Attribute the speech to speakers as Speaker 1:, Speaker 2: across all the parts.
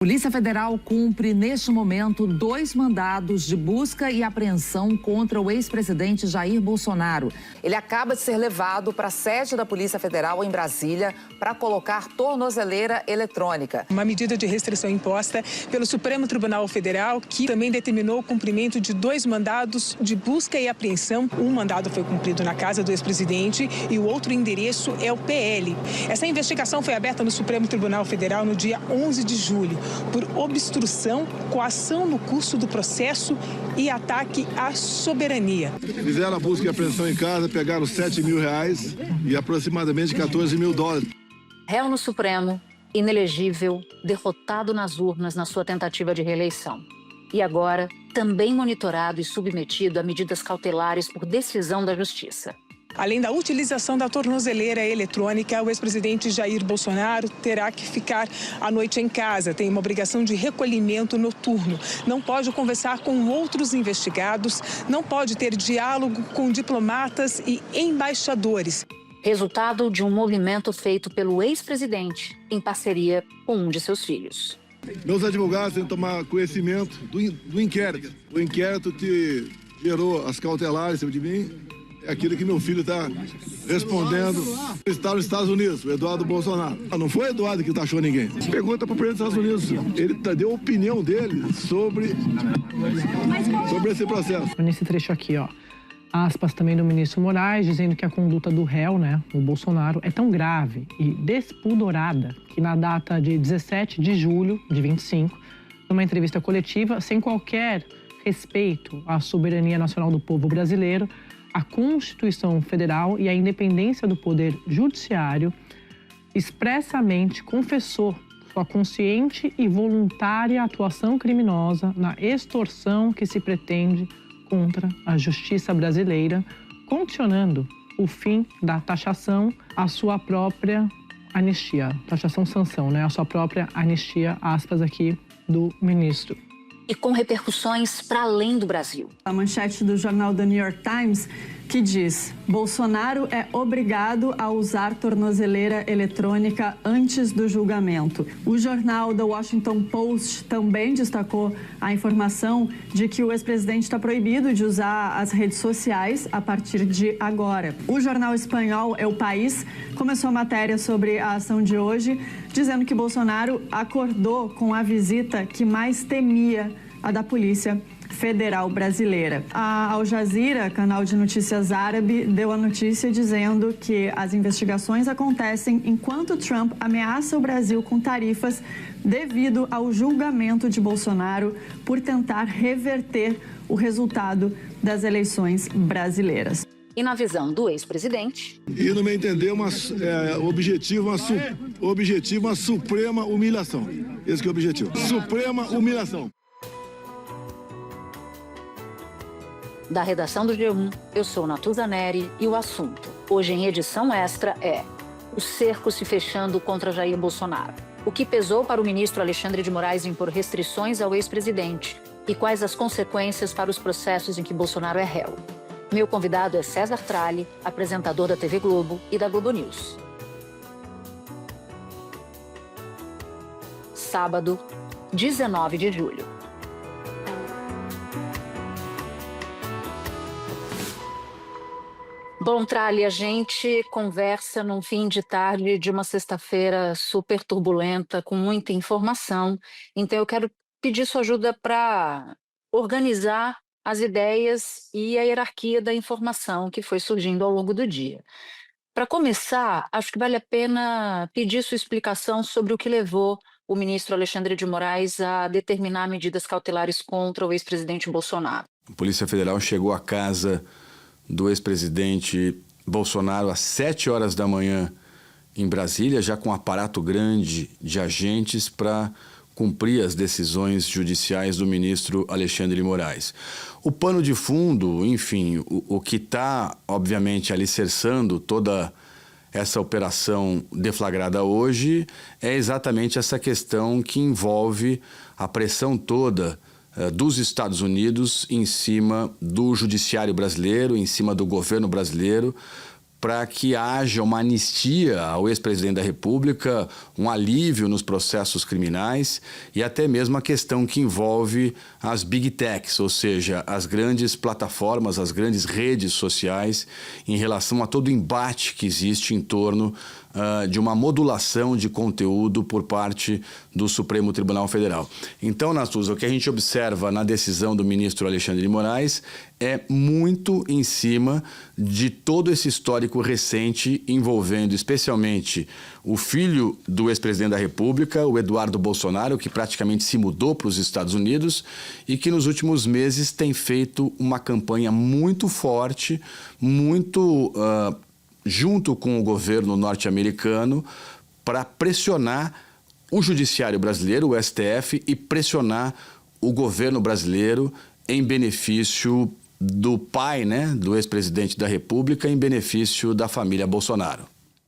Speaker 1: Polícia Federal cumpre, neste momento, 2 mandados de busca e apreensão contra o ex-presidente Jair Bolsonaro. Ele acaba de ser levado para a sede da Polícia Federal em Brasília para colocar tornozeleira eletrônica.
Speaker 2: Uma medida de restrição imposta pelo Supremo Tribunal Federal, que também determinou o cumprimento de 2 mandados de busca e apreensão. Um mandado foi cumprido na casa do ex-presidente e o outro endereço é o PL. Essa investigação foi aberta no Supremo Tribunal Federal no dia 11 de julho. Por obstrução, coação no curso do processo e ataque à soberania.
Speaker 3: Fizeram a busca e apreensão em casa, pegaram R$7 mil e aproximadamente $14 mil.
Speaker 4: Réu no Supremo, inelegível, derrotado nas urnas na sua tentativa de reeleição. E agora, também monitorado e submetido a medidas cautelares por decisão da Justiça.
Speaker 2: Além da utilização da tornozeleira eletrônica, o ex-presidente Jair Bolsonaro terá que ficar à noite em casa. Tem uma obrigação de recolhimento noturno. Não pode conversar com outros investigados, não pode ter diálogo com diplomatas e embaixadores.
Speaker 4: Resultado de um movimento feito pelo ex-presidente em parceria com um de seus filhos.
Speaker 3: Meus advogados têm que tomar conhecimento do inquérito. O inquérito que gerou as cautelares em cima de mim. É aquilo que meu filho está respondendo. Está nos Estados Unidos, o Eduardo Bolsonaro. Não foi o Eduardo que taxou ninguém. Pergunta para o presidente dos Estados Unidos. Ele deu a opinião dele sobre esse processo.
Speaker 5: Nesse trecho aqui, ó, aspas também do ministro Moraes, dizendo que a conduta do réu, né, o Bolsonaro, é tão grave e despudorada que na data de 17 de julho de 25, numa entrevista coletiva, sem qualquer respeito à soberania nacional do povo brasileiro, a Constituição Federal e a independência do Poder Judiciário, expressamente confessou sua consciente e voluntária atuação criminosa na extorsão que se pretende contra a justiça brasileira, condicionando o fim da taxação à sua própria anistia, taxação sanção, né? A sua própria anistia, aspas aqui, do ministro.
Speaker 4: E com repercussões para além do Brasil.
Speaker 6: A manchete do jornal The New York Times que diz: Bolsonaro é obrigado a usar tornozeleira eletrônica antes do julgamento. O jornal The Washington Post também destacou a informação de que o ex-presidente está proibido de usar as redes sociais a partir de agora. O jornal espanhol El País começou a matéria sobre a ação de hoje, dizendo que Bolsonaro acordou com a visita que mais temia, a da Polícia Federal Brasileira. A Al Jazeera, canal de notícias árabe, deu a notícia dizendo que as investigações acontecem enquanto Trump ameaça o Brasil com tarifas devido ao julgamento de Bolsonaro por tentar reverter o resultado das eleições brasileiras.
Speaker 4: E na visão do ex-presidente...
Speaker 3: E, no meu entender, objetivo uma suprema humilhação. Esse que é o objetivo. Suprema humilhação.
Speaker 4: Da redação do G1, eu sou Natuza Neri e o assunto, hoje em edição extra, é o cerco se fechando contra Jair Bolsonaro. O que pesou para o ministro Alexandre de Moraes impor restrições ao ex-presidente e quais as consequências para os processos em que Bolsonaro é réu. Meu convidado é César Tralli, apresentador da TV Globo e da Globo News. Sábado, 19 de julho. Bom, Tralli, a gente conversa num fim de tarde de uma sexta-feira super turbulenta, com muita informação. Então, eu quero pedir sua ajuda para organizar as ideias e a hierarquia da informação que foi surgindo ao longo do dia. Para começar, acho que vale a pena pedir sua explicação sobre o que levou o ministro Alexandre de Moraes a determinar medidas cautelares contra o ex-presidente Bolsonaro.
Speaker 7: A Polícia Federal chegou à casa do ex-presidente Bolsonaro às 7 horas da manhã em Brasília, já com um aparato grande de agentes para cumprir as decisões judiciais do ministro Alexandre de Moraes. O pano de fundo, enfim, o que está, obviamente, alicerçando toda essa operação deflagrada hoje é exatamente essa questão que envolve a pressão toda dos Estados Unidos em cima do judiciário brasileiro, em cima do governo brasileiro, para que haja uma anistia ao ex-presidente da República, um alívio nos processos criminais e até mesmo a questão que envolve as big techs, ou seja, as grandes plataformas, as grandes redes sociais, em relação a todo o embate que existe em torno de uma modulação de conteúdo por parte do Supremo Tribunal Federal. Então, Natuza, o que a gente observa na decisão do ministro Alexandre de Moraes é muito em cima de todo esse histórico recente envolvendo especialmente o filho do ex-presidente da República, o Eduardo Bolsonaro, que praticamente se mudou para os Estados Unidos e que nos últimos meses tem feito uma campanha muito forte, muito junto com o governo norte-americano, para pressionar o judiciário brasileiro, o STF, e pressionar o governo brasileiro em benefício do pai, do ex-presidente da República, em benefício da família Bolsonaro.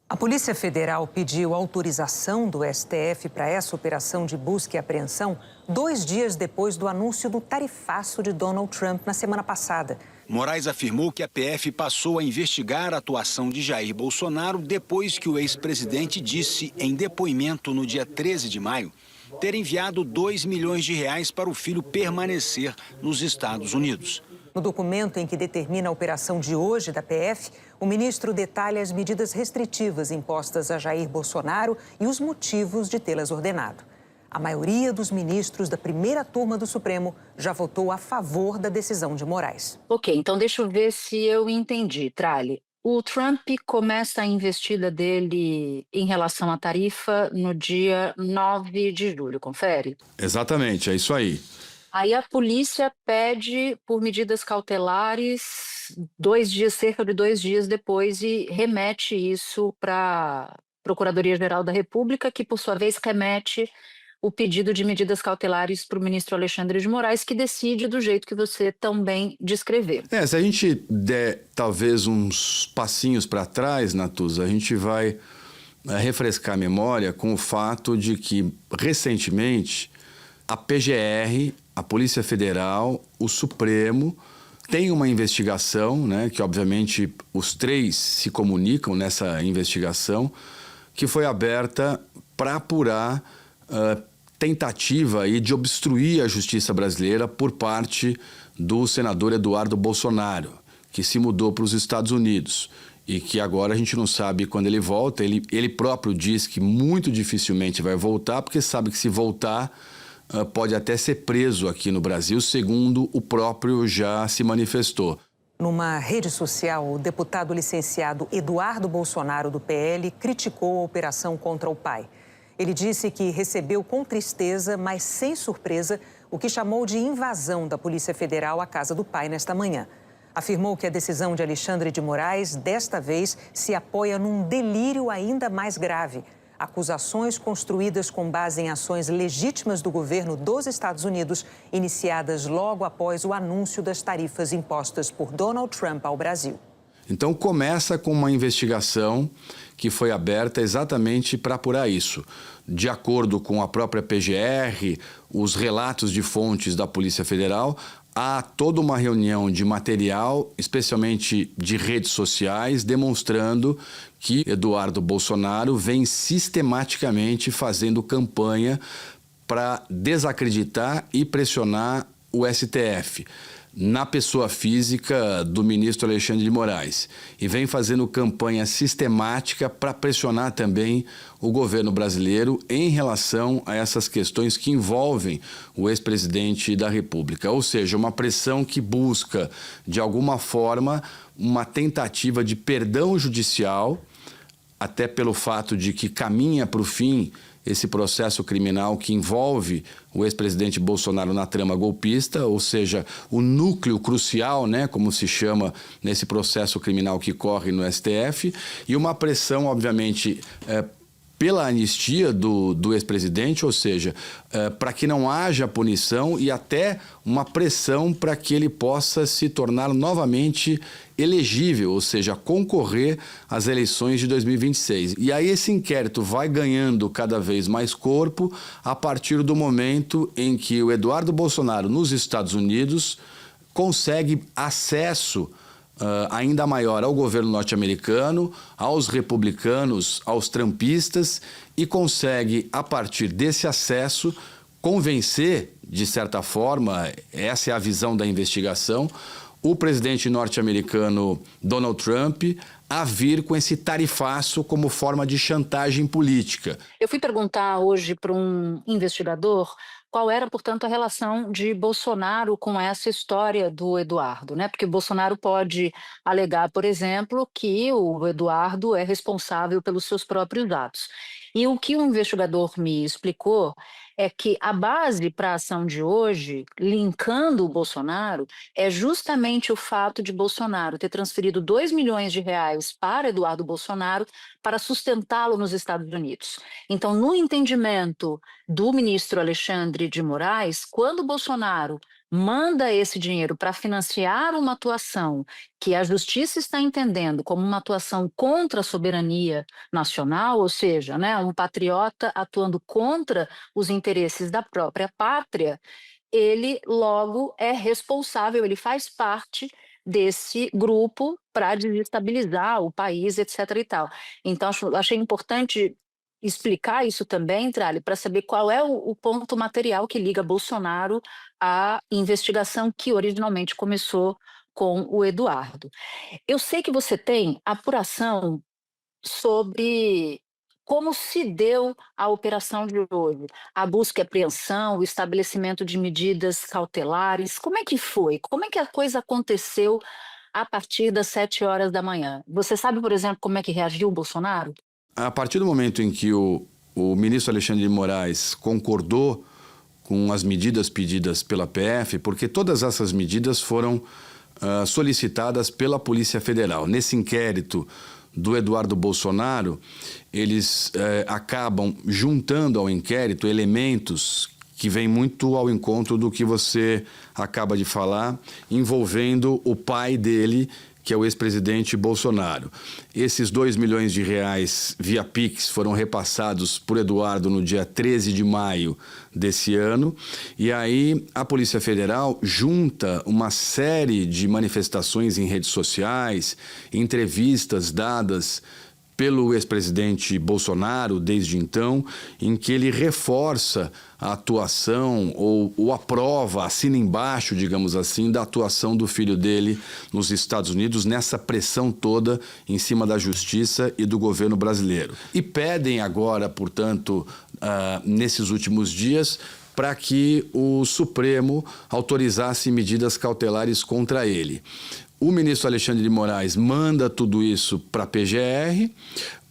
Speaker 8: A Polícia Federal pediu autorização do STF para essa operação de busca e apreensão 2 dias depois do anúncio do tarifaço de Donald Trump na semana passada.
Speaker 9: Moraes afirmou que a PF passou a investigar a atuação de Jair Bolsonaro depois que o ex-presidente disse, em depoimento no dia 13 de maio, ter enviado R$2 milhões para o filho permanecer nos Estados Unidos.
Speaker 8: No documento em que determina a operação de hoje da PF, o ministro detalha as medidas restritivas impostas a Jair Bolsonaro e os motivos de tê-las ordenado. A maioria dos ministros da primeira turma do Supremo já votou a favor da decisão de Moraes.
Speaker 4: Ok, então deixa eu ver se eu entendi, Trali. O Trump começa a investida dele em relação à tarifa no dia 9 de julho, confere?
Speaker 7: Exatamente, é isso aí.
Speaker 4: Aí a polícia pede por medidas cautelares 2 dias, cerca de 2 dias depois, e remete isso para a Procuradoria-Geral da República, que por sua vez remete o pedido de medidas cautelares para o ministro Alexandre de Moraes, que decide do jeito que você também descreveu.
Speaker 7: Se a gente der talvez uns passinhos para trás, Natuza, a gente vai refrescar a memória com o fato de que, recentemente, a PGR, a Polícia Federal, o Supremo, tem uma investigação, que obviamente os 3 se comunicam nessa investigação, que foi aberta para apurar tentativa de obstruir a justiça brasileira por parte do senador Eduardo Bolsonaro, que se mudou para os Estados Unidos e que agora a gente não sabe quando ele volta. Ele próprio diz que muito dificilmente vai voltar, porque sabe que se voltar pode até ser preso aqui no Brasil, segundo o próprio já se manifestou.
Speaker 8: Numa rede social, o deputado licenciado Eduardo Bolsonaro, do PL, criticou a operação contra o pai. Ele disse que recebeu com tristeza, mas sem surpresa, o que chamou de invasão da Polícia Federal à casa do pai nesta manhã. Afirmou que a decisão de Alexandre de Moraes, desta vez, se apoia num delírio ainda mais grave. Acusações construídas com base em ações legítimas do governo dos Estados Unidos, iniciadas logo após o anúncio das tarifas impostas por Donald Trump ao Brasil.
Speaker 7: Então começa com uma investigação que foi aberta exatamente para apurar isso. De acordo com a própria PGR, os relatos de fontes da Polícia Federal, há toda uma reunião de material, especialmente de redes sociais, demonstrando que Eduardo Bolsonaro vem sistematicamente fazendo campanha para desacreditar e pressionar o STF, na pessoa física do ministro Alexandre de Moraes, e vem fazendo campanha sistemática para pressionar também o governo brasileiro em relação a essas questões que envolvem o ex-presidente da República. Ou seja, uma pressão que busca, de alguma forma, uma tentativa de perdão judicial, até pelo fato de que caminha para o fim esse processo criminal que envolve o ex-presidente Bolsonaro na trama golpista, ou seja, o núcleo crucial, como se chama nesse processo criminal que corre no STF, e uma pressão, obviamente, pela anistia do ex-presidente, ou seja, para que não haja punição e até uma pressão para que ele possa se tornar novamente elegível, ou seja, concorrer às eleições de 2026. E aí esse inquérito vai ganhando cada vez mais corpo a partir do momento em que o Eduardo Bolsonaro, nos Estados Unidos, consegue acesso ainda maior ao governo norte-americano, aos republicanos, aos trumpistas e consegue, a partir desse acesso, convencer, de certa forma, essa é a visão da investigação, o presidente norte-americano Donald Trump a vir com esse tarifaço como forma de chantagem política.
Speaker 4: Eu fui perguntar hoje para um investigador qual era, portanto, a relação de Bolsonaro com essa história do Eduardo, né? Porque Bolsonaro pode alegar, por exemplo, que o Eduardo é responsável pelos seus próprios atos. E o que o investigador me explicou é que a base para a ação de hoje, linkando o Bolsonaro, é justamente o fato de Bolsonaro ter transferido 2 milhões de reais para Eduardo Bolsonaro para sustentá-lo nos Estados Unidos. Então, no entendimento do ministro Alexandre de Moraes, quando Bolsonaro manda esse dinheiro para financiar uma atuação que a justiça está entendendo como uma atuação contra a soberania nacional, ou seja, né, um patriota atuando contra os interesses da própria pátria, ele logo é responsável, ele faz parte desse grupo para desestabilizar o país, etc. e tal. Então, achei importante explicar isso também, Trali, para saber qual é o ponto material que liga Bolsonaro à investigação que originalmente começou com o Eduardo. Eu sei que você tem apuração sobre como se deu a operação de hoje, a busca e apreensão, o estabelecimento de medidas cautelares. Como é que foi? Como é que a coisa aconteceu a partir das 7 horas da manhã? Você sabe, por exemplo, como é que reagiu o Bolsonaro?
Speaker 7: A partir do momento em que o ministro Alexandre de Moraes concordou com as medidas pedidas pela PF, porque todas essas medidas foram solicitadas pela Polícia Federal. Nesse inquérito do Eduardo Bolsonaro, eles acabam juntando ao inquérito elementos que vêm muito ao encontro do que você acaba de falar, envolvendo o pai dele, que é o ex-presidente Bolsonaro. Esses 2 milhões de reais via Pix foram repassados por Eduardo no dia 13 de maio desse ano. E aí a Polícia Federal junta uma série de manifestações em redes sociais, entrevistas dadas pelo ex-presidente Bolsonaro desde então, em que ele reforça a atuação ou aprova, assina embaixo, digamos assim, da atuação do filho dele nos Estados Unidos, nessa pressão toda em cima da justiça e do governo brasileiro. E pedem agora, portanto, nesses últimos dias, para que o Supremo autorizasse medidas cautelares contra ele. O ministro Alexandre de Moraes manda tudo isso para a PGR,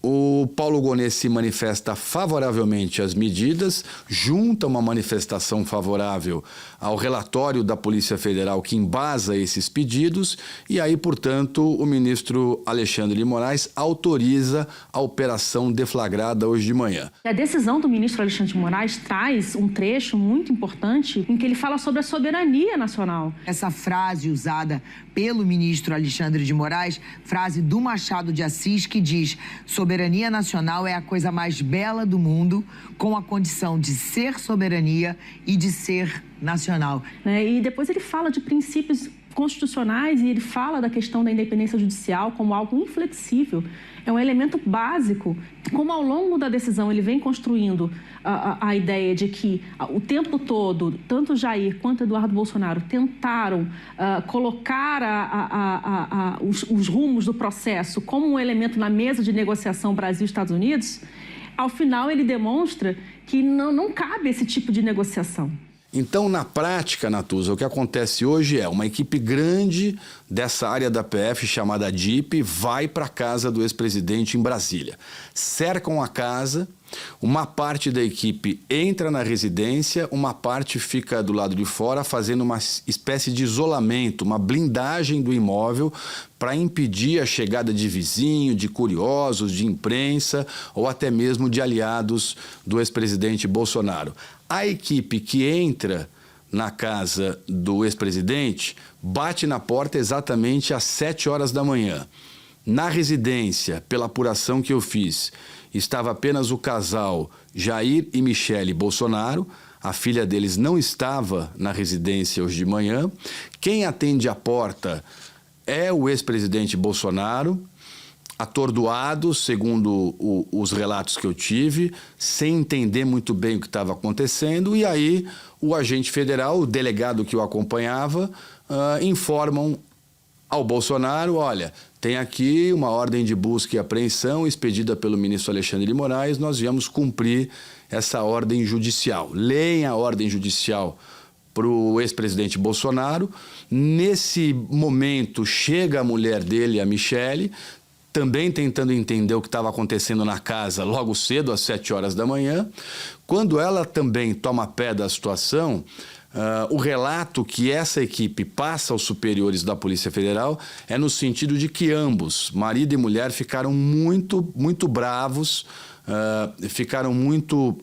Speaker 7: o Paulo Gonet se manifesta favoravelmente às medidas, junta uma manifestação favorável ao relatório da Polícia Federal que embasa esses pedidos e aí, portanto, o ministro Alexandre de Moraes autoriza a operação deflagrada hoje de manhã.
Speaker 10: A decisão do ministro Alexandre de Moraes traz um trecho muito importante em que ele fala sobre a soberania nacional.
Speaker 11: Essa frase usada pelo ministro Alexandre de Moraes, frase do Machado de Assis, que diz: soberania nacional é a coisa mais bela do mundo, com a condição de ser soberania e de ser nacional.
Speaker 10: E depois ele fala de princípios constitucionais e ele fala da questão da independência judicial como algo inflexível. É um elemento básico. Como ao longo da decisão ele vem construindo a ideia de que o tempo todo, tanto Jair quanto Eduardo Bolsonaro tentaram colocar os rumos do processo como um elemento na mesa de negociação Brasil-Estados Unidos, ao final ele demonstra que não cabe esse tipo de negociação.
Speaker 7: Então, na prática, Natuza, o que acontece hoje é uma equipe grande dessa área da PF chamada DIP vai para a casa do ex-presidente em Brasília. Cercam a casa, uma parte da equipe entra na residência, uma parte fica do lado de fora fazendo uma espécie de isolamento, uma blindagem do imóvel para impedir a chegada de vizinho, de curiosos, de imprensa ou até mesmo de aliados do ex-presidente Bolsonaro. A equipe que entra na casa do ex-presidente bate na porta exatamente às 7 horas da manhã. Na residência, pela apuração que eu fiz, estava apenas o casal Jair e Michele Bolsonaro. A filha deles não estava na residência hoje de manhã. Quem atende a porta é o ex-presidente Bolsonaro, atordoado, segundo os relatos que eu tive, sem entender muito bem o que estava acontecendo, e aí o agente federal, o delegado que o acompanhava, informam ao Bolsonaro: olha, tem aqui uma ordem de busca e apreensão expedida pelo ministro Alexandre de Moraes, nós viemos cumprir essa ordem judicial. Leem a ordem judicial para o ex-presidente Bolsonaro. Nesse momento chega a mulher dele, a Michele, também tentando entender o que estava acontecendo na casa logo cedo, às 7 horas da manhã. Quando ela também toma pé da situação, o relato que essa equipe passa aos superiores da Polícia Federal é no sentido de que ambos, marido e mulher, ficaram muito bravos, ficaram muito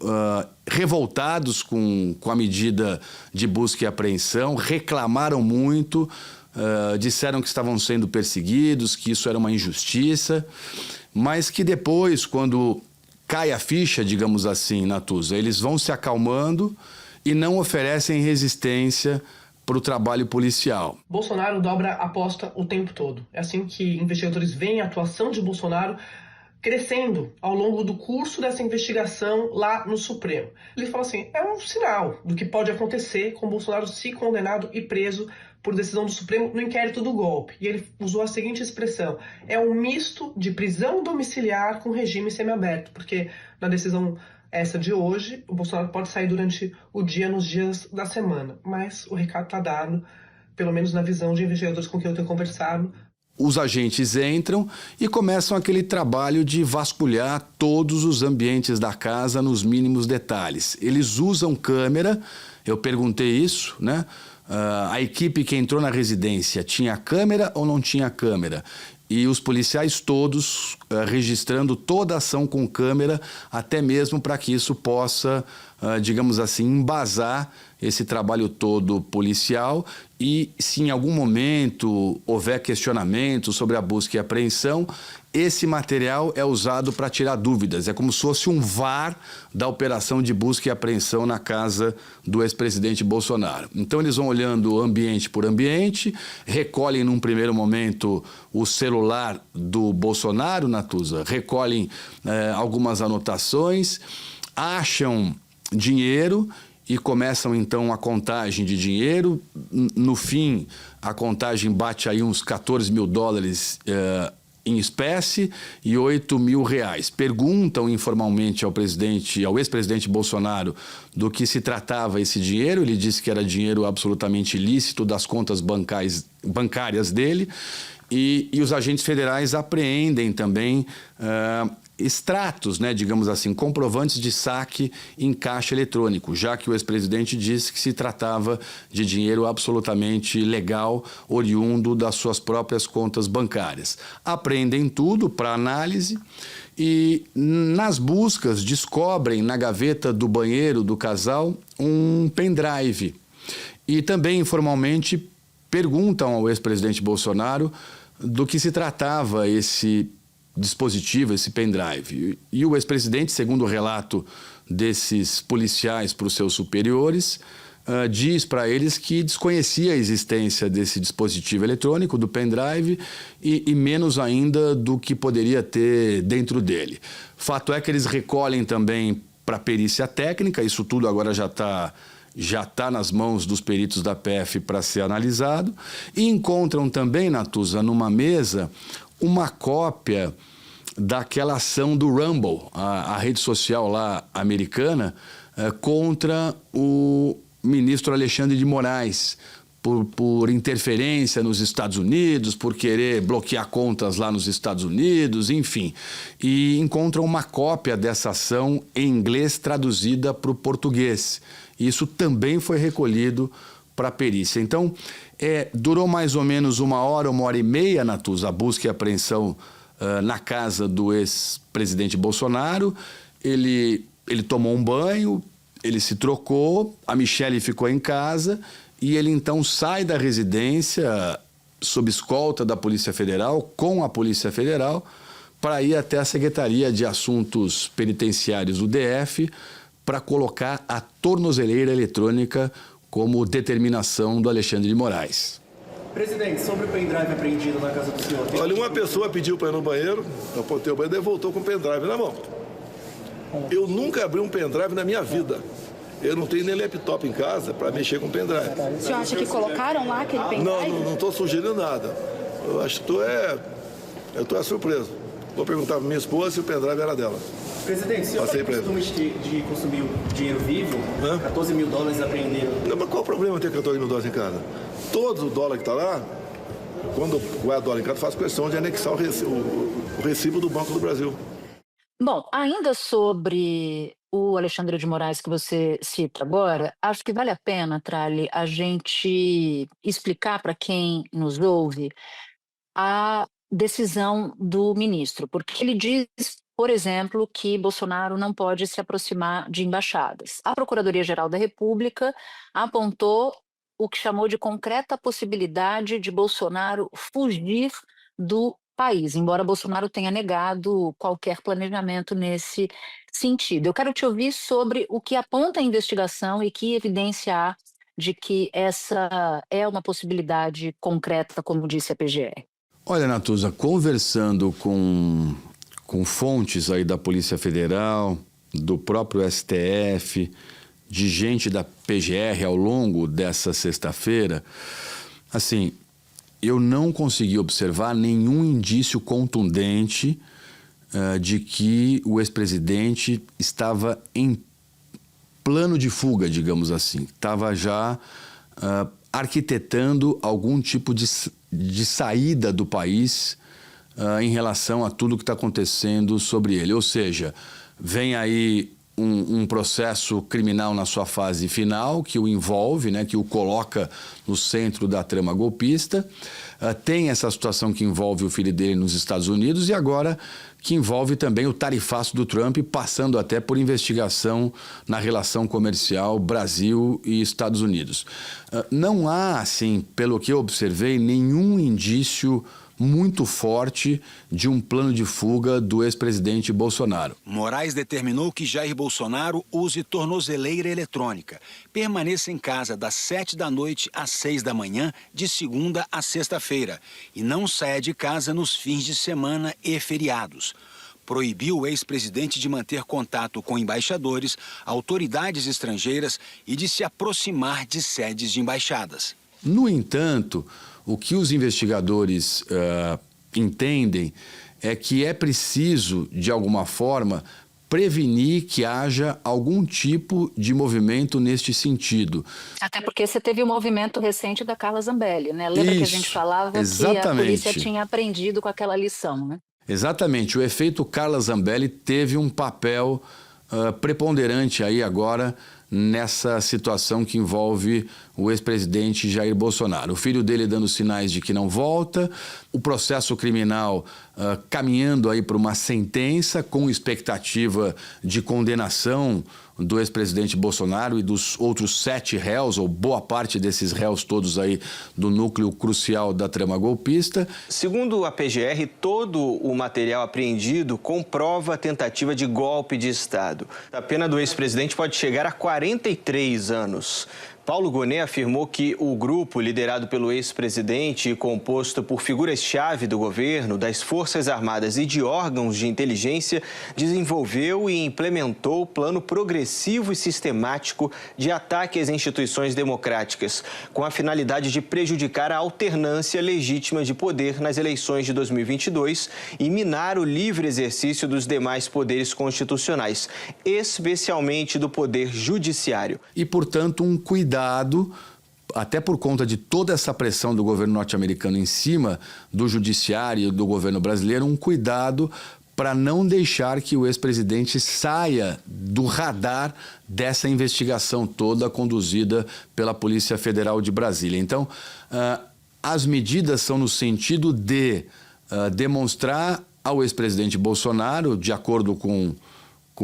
Speaker 7: revoltados com a medida de busca e apreensão, reclamaram muito, disseram que estavam sendo perseguidos, que isso era uma injustiça, mas que depois, quando cai a ficha, digamos assim, Natuza, eles vão se acalmando e não oferecem resistência para o trabalho policial.
Speaker 5: Bolsonaro dobra a aposta o tempo todo. É assim que investigadores veem a atuação de Bolsonaro crescendo ao longo do curso dessa investigação lá no Supremo. Ele fala assim, é um sinal do que pode acontecer com Bolsonaro se condenado e preso por decisão do Supremo no inquérito do golpe. E ele usou a seguinte expressão: é um misto de prisão domiciliar com regime semiaberto, porque na decisão essa de hoje, o Bolsonaro pode sair durante o dia, nos dias da semana, mas o recado está dado, pelo menos na visão de investigadores com quem eu tenho conversado.
Speaker 7: Os agentes entram e começam aquele trabalho de vasculhar todos os ambientes da casa nos mínimos detalhes. Eles usam câmera, eu perguntei isso, né? A equipe que entrou na residência tinha câmera ou não tinha câmera? E os policiais todos registrando toda a ação com câmera, até mesmo para que isso possa, digamos assim, embasar esse trabalho todo policial. E se em algum momento houver questionamento sobre a busca e apreensão, esse material é usado para tirar dúvidas. É como se fosse um VAR da operação de busca e apreensão na casa do ex-presidente Bolsonaro. Então eles vão olhando ambiente por ambiente, recolhem num primeiro momento o celular do Bolsonaro, Natuza, recolhem algumas anotações, acham dinheiro e começam então a contagem de dinheiro. No fim, a contagem bate aí uns 14 mil dólares em espécie e 8 mil reais. Perguntam informalmente ao ex-presidente Bolsonaro do que se tratava esse dinheiro. Ele disse que era dinheiro absolutamente ilícito das contas bancárias dele. E os agentes federais apreendem também extratos, né, digamos assim, comprovantes de saque em caixa eletrônico, já que o ex-presidente disse que se tratava de dinheiro absolutamente legal, oriundo das suas próprias contas bancárias. Apreendem tudo para análise e, nas buscas, descobrem na gaveta do banheiro do casal um pendrive. E também, informalmente, perguntam ao ex-presidente Bolsonaro do que se tratava esse dispositivo, esse pendrive. E o ex-presidente, segundo o relato desses policiais para os seus superiores, diz para eles que desconhecia a existência desse dispositivo eletrônico, do pendrive, e menos ainda do que poderia ter dentro dele. Fato é que eles recolhem também para perícia técnica, isso tudo agora já está nas mãos dos peritos da PF para ser analisado, e encontram também, Natuza, numa mesa, uma cópia daquela ação do Rumble, a rede social lá americana, contra o ministro Alexandre de Moraes, por interferência nos Estados Unidos, por querer bloquear contas lá nos Estados Unidos, enfim. E encontram uma cópia dessa ação em inglês traduzida para o português. Isso também foi recolhido para a perícia. Então, durou mais ou menos 1 hora e meia, Natuza, a busca e apreensão na casa do ex-presidente Bolsonaro. Ele tomou um banho, ele se trocou, a Michele ficou em casa e ele então sai da residência sob escolta da Polícia Federal, com a Polícia Federal, para ir até a Secretaria de Assuntos Penitenciários do DF para colocar a tornozeleira eletrônica como determinação do Alexandre de Moraes.
Speaker 12: Presidente, sobre o pendrive apreendido na casa do senhor...
Speaker 3: Olha, uma pessoa pediu para ir no banheiro, eu apontei o banheiro e voltou com o pendrive na mão. Eu nunca abri um pendrive na minha vida. Eu não tenho nem laptop em casa para mexer com pendrive.
Speaker 13: O senhor acha que colocaram lá aquele pendrive?
Speaker 3: Não estou sugerindo nada. Eu acho que eu estou surpreso. Vou perguntar para minha esposa se o pendrive era dela.
Speaker 12: Presidente, o senhor tem costume de consumir dinheiro vivo? 14 mil dólares apreenderam.
Speaker 3: Não, mas qual o problema ter 14 mil dólares em casa? Todo o dólar que está lá, quando guarda dólar em casa, faz questão de anexar o recibo do Banco do Brasil.
Speaker 4: Bom, ainda sobre o Alexandre de Moraes que você cita agora, acho que vale a pena, Trali, a gente explicar para quem nos ouve a decisão do ministro, porque ele diz, por exemplo, que Bolsonaro não pode se aproximar de embaixadas. A Procuradoria-Geral da República apontou o que chamou de concreta possibilidade de Bolsonaro fugir do país, embora Bolsonaro tenha negado qualquer planejamento nesse sentido. Eu quero te ouvir sobre o que aponta a investigação e que evidência há de que essa é uma possibilidade concreta, como disse a PGR.
Speaker 7: Olha, Natuza, conversando com fontes aí da Polícia Federal, do próprio STF, de gente da PGR ao longo dessa sexta-feira, assim, eu não consegui observar nenhum indício contundente de que o ex-presidente estava em plano de fuga, digamos assim. Estava já arquitetando algum tipo de saída do país em relação a tudo que está acontecendo sobre ele. Ou seja, vem aí um processo criminal na sua fase final, que o envolve, né, que o coloca no centro da trama golpista. Tem essa situação que envolve o filho dele nos Estados Unidos e agora que envolve também o tarifaço do Trump, passando até por investigação na relação comercial Brasil e Estados Unidos. Não há, assim, pelo que eu observei, nenhum indício muito forte de um plano de fuga do ex-presidente Bolsonaro.
Speaker 9: Moraes determinou que Jair Bolsonaro use tornozeleira eletrônica, permaneça em casa das 7 da noite às 6 da manhã, de segunda a sexta-feira, e não saia de casa nos fins de semana e feriados. Proibiu o ex-presidente de manter contato com embaixadores, autoridades estrangeiras e de se aproximar de sedes de embaixadas.
Speaker 7: No entanto, o que os investigadores entendem é que é preciso, de alguma forma, prevenir que haja algum tipo de movimento neste sentido.
Speaker 4: Até porque você teve o movimento recente da Carla Zambelli, né? Lembra que a gente falava
Speaker 7: exatamente.
Speaker 4: Que a polícia tinha aprendido com aquela lição, né?
Speaker 7: Exatamente. O efeito Carla Zambelli teve um papel preponderante aí agora nessa situação que envolve o ex-presidente Jair Bolsonaro. O filho dele dando sinais de que não volta, o processo criminal caminhando aí para uma sentença com expectativa de condenação do ex-presidente Bolsonaro e dos outros 7 réus, ou boa parte desses réus todos aí do núcleo crucial da trama golpista.
Speaker 14: Segundo a PGR, todo o material apreendido comprova a tentativa de golpe de Estado. A pena do ex-presidente pode chegar a 43 anos. Paulo Gonet afirmou que o grupo, liderado pelo ex-presidente e composto por figuras-chave do governo, das Forças Armadas e de órgãos de inteligência, desenvolveu e implementou plano progressivo e sistemático de ataque às instituições democráticas, com a finalidade de prejudicar a alternância legítima de poder nas eleições de 2022 e minar o livre exercício dos demais poderes constitucionais, especialmente do poder judiciário.
Speaker 7: E, portanto, um cuidado, até por conta de toda essa pressão do governo norte-americano em cima do judiciário e do governo brasileiro, um cuidado para não deixar que o ex-presidente saia do radar dessa investigação toda conduzida pela Polícia Federal de Brasília. Então, as medidas são no sentido de demonstrar ao ex-presidente Bolsonaro, de acordo com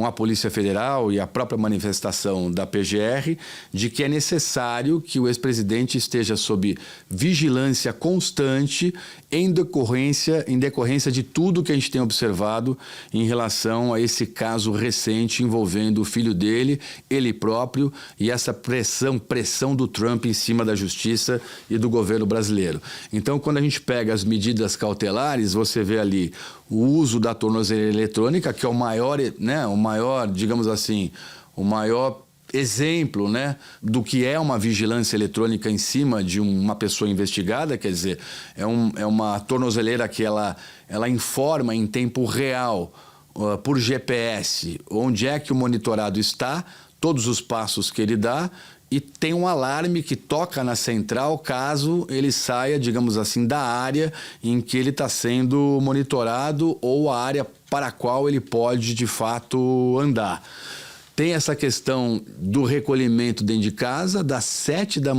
Speaker 7: a Polícia Federal e a própria manifestação da PGR, de que é necessário que o ex-presidente esteja sob vigilância constante em decorrência de tudo que a gente tem observado em relação a esse caso recente envolvendo o filho dele, ele próprio e essa pressão do Trump em cima da justiça e do governo brasileiro. Então, quando a gente pega as medidas cautelares, você vê ali o uso da tornozeleira eletrônica, que é o maior, digamos assim, o maior exemplo, né, do que é uma vigilância eletrônica em cima de uma pessoa investigada, quer dizer, é uma tornozeleira que ela informa em tempo real, por GPS, onde é que o monitorado está, todos os passos que ele dá, e tem um alarme que toca na central caso ele saia, digamos assim, da área em que ele está sendo monitorado ou a área para a qual ele pode, de fato, andar. Tem essa questão do recolhimento dentro de casa, das 7 da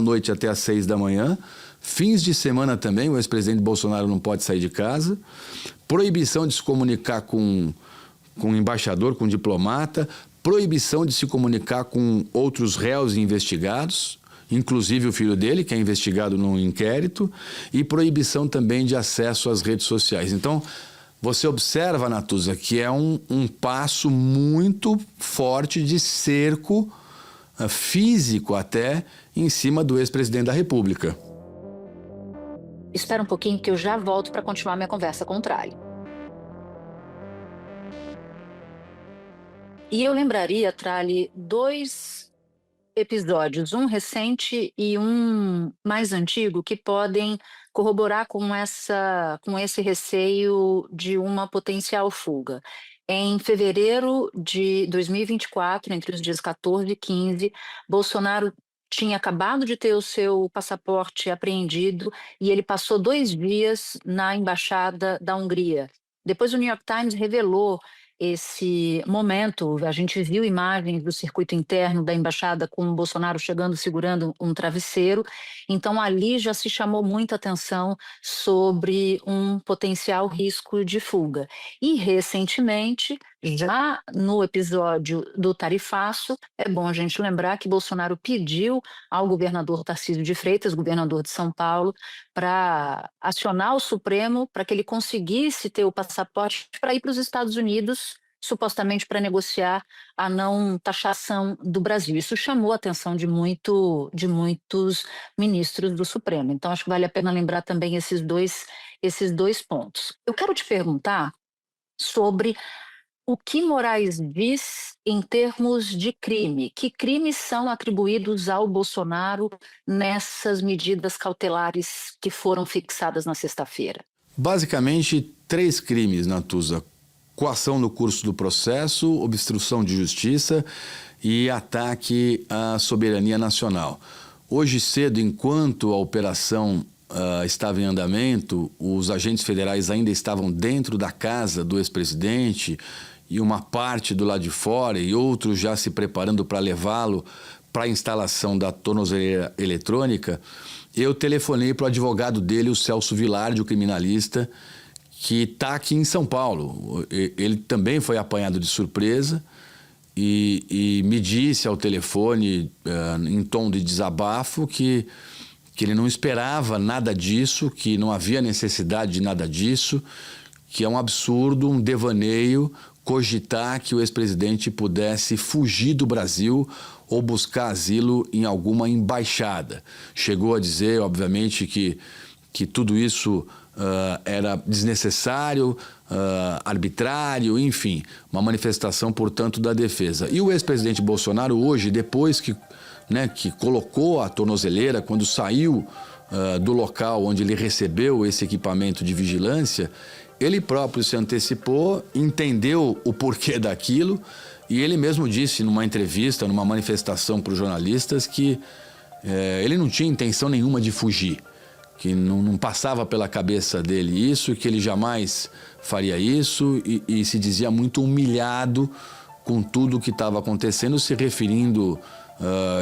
Speaker 7: noite até as 6 da manhã. Fins de semana também, o ex-presidente Bolsonaro não pode sair de casa. Proibição de se comunicar com embaixador, com diplomata. Proibição de se comunicar com outros réus investigados, inclusive o filho dele, que é investigado num inquérito. E proibição também de acesso às redes sociais. Então, você observa, Natuza, que é um passo muito forte de cerco físico até em cima do ex-presidente da República.
Speaker 4: Espera um pouquinho que eu já volto para continuar minha conversa com o Trali. E eu lembraria, Trali, 2 episódios, um recente e um mais antigo, que podem corroborar com esse receio de uma potencial fuga. Em fevereiro de 2024, entre os dias 14 e 15, Bolsonaro tinha acabado de ter o seu passaporte apreendido e ele passou 2 dias na embaixada da Hungria. Depois o New York Times revelou esse momento, a gente viu imagens do circuito interno da embaixada com o Bolsonaro chegando segurando um travesseiro, então ali já se chamou muita atenção sobre um potencial risco de fuga. E recentemente, já no episódio do tarifaço, é bom a gente lembrar que Bolsonaro pediu ao governador Tarcísio de Freitas, governador de São Paulo, para acionar o Supremo para que ele conseguisse ter o passaporte para ir para os Estados Unidos, supostamente para negociar a não taxação do Brasil. Isso chamou a atenção de muitos ministros do Supremo. Então, acho que vale a pena lembrar também esses dois pontos. Eu quero te perguntar sobre o que Moraes diz em termos de crime. Que crimes são atribuídos ao Bolsonaro nessas medidas cautelares que foram fixadas na sexta-feira?
Speaker 7: Basicamente, 3 crimes, Natuza. Coação no curso do processo, obstrução de justiça e ataque à soberania nacional. Hoje cedo, enquanto a operação estava em andamento, os agentes federais ainda estavam dentro da casa do ex-presidente e uma parte do lado de fora e outros já se preparando para levá-lo para a instalação da tornozeleira eletrônica. Eu telefonei para o advogado dele, o Celso Vilardi, o criminalista, que está aqui em São Paulo. Ele também foi apanhado de surpresa e me disse ao telefone, em tom de desabafo, que ele não esperava nada disso, que não havia necessidade de nada disso, que é um absurdo, um devaneio, cogitar que o ex-presidente pudesse fugir do Brasil ou buscar asilo em alguma embaixada. Chegou a dizer, obviamente, que tudo isso era desnecessário, arbitrário, enfim, uma manifestação, portanto, da defesa. E o ex-presidente Bolsonaro hoje, depois que colocou a tornozeleira, quando saiu do local onde ele recebeu esse equipamento de vigilância, ele próprio se antecipou, entendeu o porquê daquilo e ele mesmo disse numa entrevista, numa manifestação para os jornalistas que ele não tinha intenção nenhuma de fugir, que não passava pela cabeça dele isso, que ele jamais faria isso e se dizia muito humilhado com tudo o que estava acontecendo, se referindo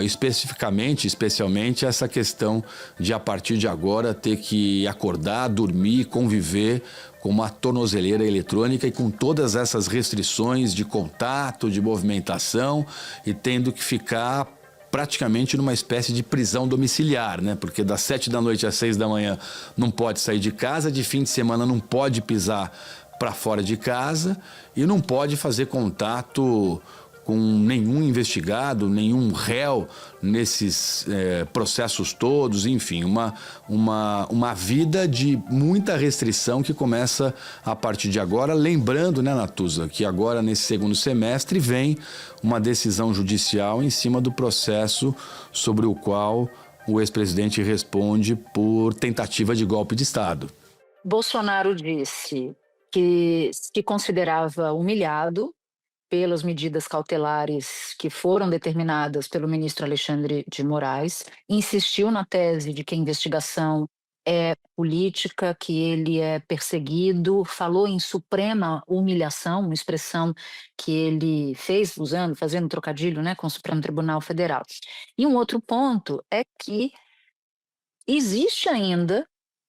Speaker 7: especialmente a essa questão de, a partir de agora, ter que acordar, dormir, conviver com uma tornozeleira eletrônica e com todas essas restrições de contato, de movimentação e tendo que ficar praticamente numa espécie de prisão domiciliar, né? Porque das 7 da noite às 6 da manhã não pode sair de casa, de fim de semana não pode pisar para fora de casa e não pode fazer contato com nenhum investigado, nenhum réu nesses processos todos, enfim, uma vida de muita restrição que começa a partir de agora, lembrando, né, Natuza, que agora nesse segundo semestre vem uma decisão judicial em cima do processo sobre o qual o ex-presidente responde por tentativa de golpe de Estado.
Speaker 4: Bolsonaro disse que se considerava humilhado pelas medidas cautelares que foram determinadas pelo ministro Alexandre de Moraes, insistiu na tese de que a investigação é política, que ele é perseguido, falou em suprema humilhação, uma expressão que ele fez fazendo trocadilho, né, com o Supremo Tribunal Federal. E um outro ponto é que existe ainda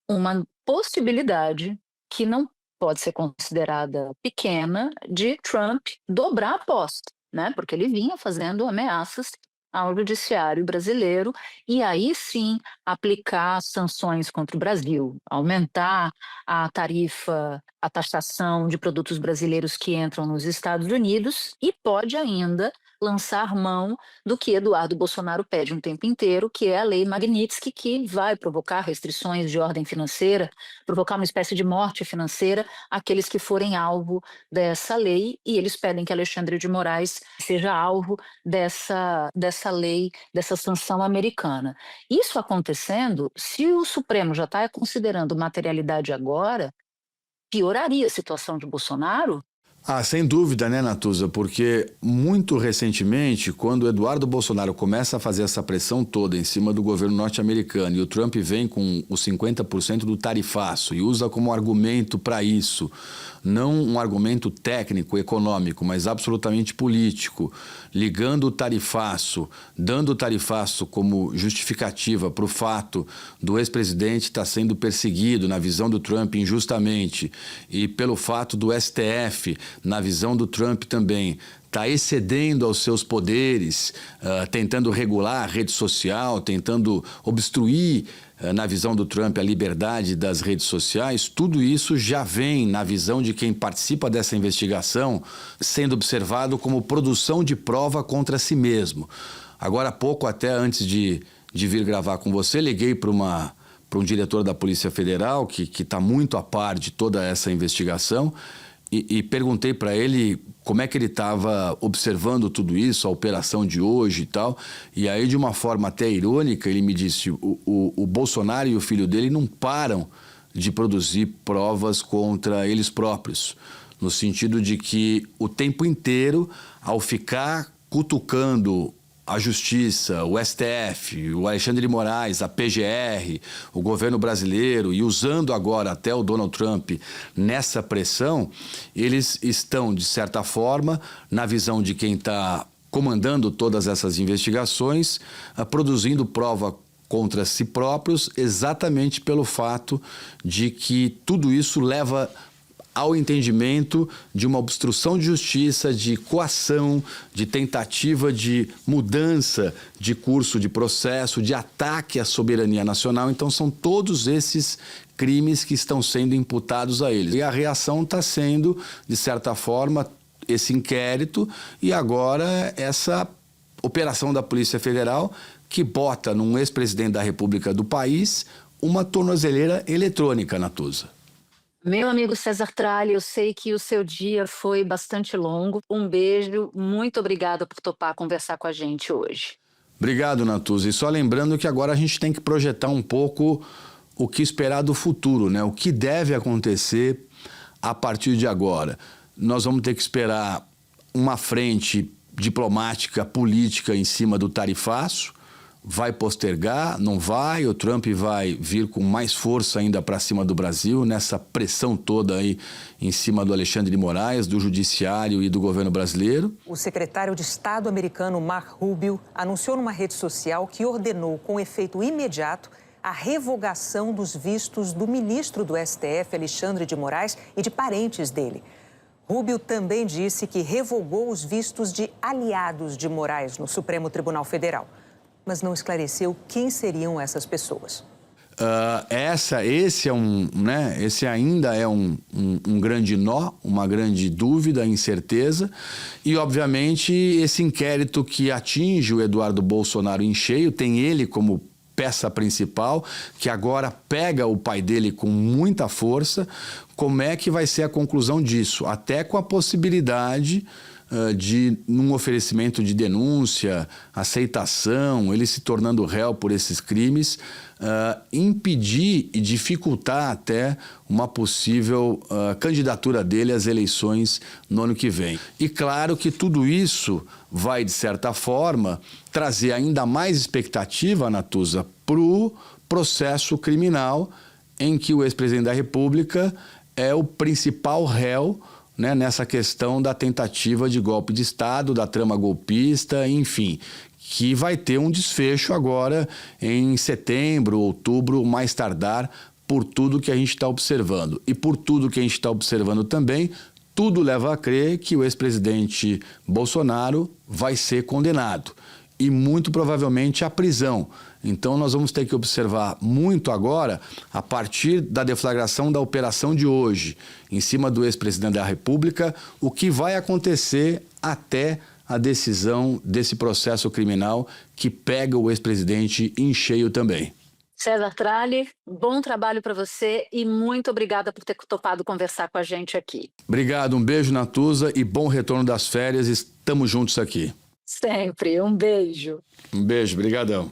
Speaker 4: uma possibilidade que não pode ser considerada pequena, de Trump dobrar a aposta, né? Porque ele vinha fazendo ameaças ao judiciário brasileiro e aí sim aplicar sanções contra o Brasil, aumentar a tarifa, a taxação de produtos brasileiros que entram nos Estados Unidos e pode ainda lançar mão do que Eduardo Bolsonaro pede um tempo inteiro, que é a Lei Magnitsky, que vai provocar restrições de ordem financeira, provocar uma espécie de morte financeira àqueles que forem alvo dessa lei, e eles pedem que Alexandre de Moraes seja alvo dessa lei, dessa sanção americana. Isso acontecendo, se o Supremo já está considerando materialidade agora, pioraria a situação de Bolsonaro?
Speaker 7: Sem dúvida, né, Natuza? Porque muito recentemente, quando o Eduardo Bolsonaro começa a fazer essa pressão toda em cima do governo norte-americano e o Trump vem com os 50% do tarifaço e usa como argumento para isso, não um argumento técnico, econômico, mas absolutamente político, ligando o tarifaço, dando o tarifaço como justificativa para o fato do ex-presidente estar sendo perseguido, na visão do Trump, injustamente, e pelo fato do STF, na visão do Trump também, está excedendo aos seus poderes, tentando regular a rede social, tentando obstruir, na visão do Trump, a liberdade das redes sociais, tudo isso já vem, na visão de quem participa dessa investigação, sendo observado como produção de prova contra si mesmo. Agora há pouco, até antes de vir gravar com você, liguei para um diretor da Polícia Federal, que está muito a par de toda essa investigação, e perguntei para ele como é que ele estava observando tudo isso, a operação de hoje e tal. E aí, de uma forma até irônica, ele me disse: o Bolsonaro e o filho dele não param de produzir provas contra eles próprios, no sentido de que o tempo inteiro, ao ficar cutucando a Justiça, o STF, o Alexandre de Moraes, a PGR, o governo brasileiro, e usando agora até o Donald Trump nessa pressão, eles estão, de certa forma, na visão de quem está comandando todas essas investigações, produzindo prova contra si próprios, exatamente pelo fato de que tudo isso leva ao entendimento de uma obstrução de justiça, de coação, de tentativa de mudança de curso de processo, de ataque à soberania nacional. Então, são todos esses crimes que estão sendo imputados a eles. E a reação está sendo, de certa forma, esse inquérito e agora essa operação da Polícia Federal que bota num ex-presidente da República do país uma tornozeleira eletrônica, Natuza.
Speaker 4: Meu amigo César Tralli, eu sei que o seu dia foi bastante longo. Um beijo, muito obrigada por topar conversar com a gente hoje.
Speaker 7: Obrigado, Natuza. E só lembrando que agora a gente tem que projetar um pouco o que esperar do futuro, né? O que deve acontecer a partir de agora. Nós vamos ter que esperar uma frente diplomática, política em cima do tarifaço. Vai postergar, não vai, o Trump vai vir com mais força ainda para cima do Brasil, nessa pressão toda aí em cima do Alexandre de Moraes, do judiciário e do governo brasileiro.
Speaker 8: O secretário de Estado americano Marco Rubio anunciou numa rede social que ordenou com efeito imediato a revogação dos vistos do ministro do STF, Alexandre de Moraes, e de parentes dele. Rubio também disse que revogou os vistos de aliados de Moraes no Supremo Tribunal Federal. mas não esclareceu quem seriam essas pessoas.
Speaker 7: Esse ainda é um grande nó, uma grande dúvida, incerteza. E, obviamente, esse inquérito que atinge o Eduardo Bolsonaro em cheio, tem ele como peça principal, que agora pega o pai dele com muita força. Como é que vai ser a conclusão disso? Até com a possibilidade de, num oferecimento de denúncia, aceitação, ele se tornando réu por esses crimes, impedir e dificultar até uma possível candidatura dele às eleições no ano que vem. E claro que tudo isso vai, de certa forma, trazer ainda mais expectativa, Natuza, para o processo criminal em que o ex-presidente da República é o principal réu, né, nessa questão da tentativa de golpe de Estado, da trama golpista, enfim, que vai ter um desfecho agora em setembro, outubro, mais tardar, por tudo que a gente está observando. E por tudo que a gente está observando também, tudo leva a crer que o ex-presidente Bolsonaro vai ser condenado e muito provavelmente à prisão. Então nós vamos ter que observar muito agora, a partir da deflagração da operação de hoje, em cima do ex-presidente da República, o que vai acontecer até a decisão desse processo criminal que pega o ex-presidente em cheio também.
Speaker 4: César Tralli, bom trabalho para você e muito obrigada por ter topado conversar com a gente aqui.
Speaker 7: Obrigado, um beijo, Natuza, e bom retorno das férias. Estamos juntos aqui.
Speaker 4: Sempre, um beijo.
Speaker 7: Um beijo, brigadão.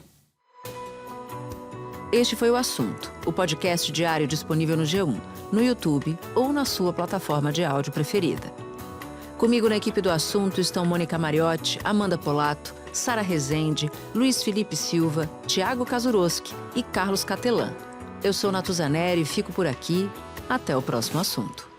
Speaker 15: Este foi o Assunto, o podcast diário disponível no G1, no YouTube ou na sua plataforma de áudio preferida. Comigo na equipe do Assunto estão Mônica Mariotti, Amanda Polato, Sara Rezende, Luiz Felipe Silva, Tiago Kazuroski e Carlos Catelan. Eu sou Natuza Neri e fico por aqui. Até o próximo assunto.